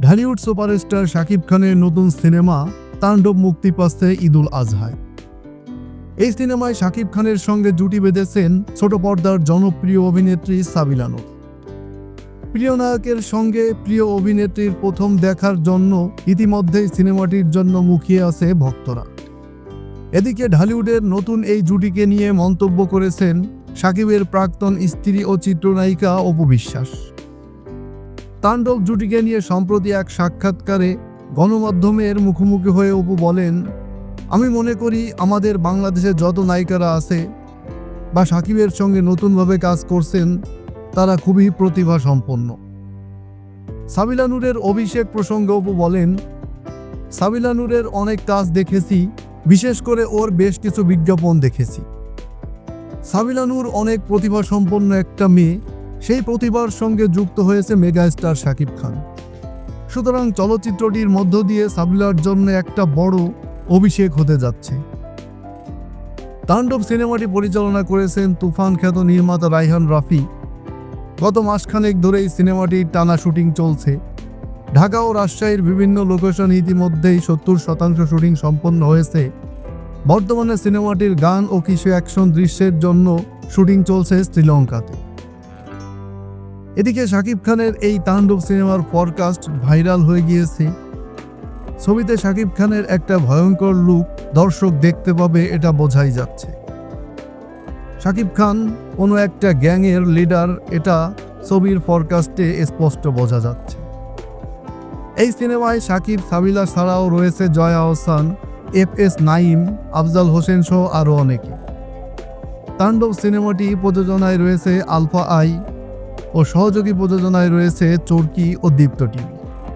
Dhallywood superstar Shakib খানের নতুন cinema তাণ্ডব মুক্তি পাচ্ছে ঈদুল আজহায়। এই সিনেমায় শাকিব খানের সঙ্গে জুটি বেঁধেছেন ছোট পর্দার জনপ্রিয় অভিনেত্রী সাবিলা নূর। প্রিয় নায়কের সঙ্গে প্রিয় অভিনেত্রীর প্রথম দেখার জন্য ইতিমধ্যেই সিনেমাটির জন্য মুখিয়ে আছে ভক্তরা। এদিকে ঢালিউডের নতুন এই জুটিকে নিয়ে মন্তব্য করেছেন শাকিবের প্রাক্তন স্ত্রী ও চিত্রনায়িকা অপু বিশ্বাস। তাণ্ডব জুটিকে নিয়ে সম্প্রতি এক সাক্ষাৎকারে গণমাধ্যমের মুখোমুখি হয়ে অপু বলেন, আমি মনে করি আমাদের বাংলাদেশে যত নায়িকারা আছে বা শাকিবের সঙ্গে নতুনভাবে কাজ করছেন তারা খুবই প্রতিভা সম্পন্ন। সাবিলা নূরের অভিষেক প্রসঙ্গে অপু বলেন, সাবিলা নূরের অনেক কাজ দেখেছি, বিশেষ করে ওর বেশ কিছু বিজ্ঞাপন দেখেছি। সাবিলা নূর অনেক প্রতিভা সম্পন্ন একটা মেয়ে, সেই প্রতিভার সঙ্গে যুক্ত হয়েছে মেগাস্টার শাকিব খান। সুতরাং চলচ্চিত্রটির মধ্য দিয়ে সাবিলার জন্য একটা বড় অভিষেক হতে যাচ্ছে। তাণ্ডব সিনেমাটি পরিচালনা করেছেন তুফান খ্যাত নির্মাতা রায়হান রাফি। গত মাসখানেক ধরেই সিনেমাটির টানা শুটিং চলছে। ঢাকা ও রাজশাহীর বিভিন্ন লোকেশন ইতিমধ্যেই 70% শুটিং সম্পন্ন হয়েছে। বর্তমানে সিনেমাটির গান ও কিছু অ্যাকশন দৃশ্যের জন্য শুটিং চলছে শ্রীলঙ্কাতে। এদিকে শাকিব খানের এই তাণ্ডব সিনেমার ফরকাস্ট ভাইরাল হয়ে গিয়েছে। ছবিতে শাকিব খানের একটা ভয়ঙ্কর লুক দর্শক দেখতে পাবে, এটা বোঝাই যাচ্ছে। শাকিব খান কোনো একটা গ্যাংয়ের লিডার, এটা ছবির ফরকাস্টে স্পষ্ট বোঝা যাচ্ছে। এই সিনেমায় শাকিব, সাবিলা ছাড়াও রয়েছে জয়া আহসান, FS নাঈম, আফজাল হোসেন সহ আরও অনেকে। তাণ্ডব সিনেমাটি প্রযোজনায় রয়েছে আলফা আই ও সহযোগী প্রযোজনায় রয়েছে চরকি ও দীপ্ত টিভি।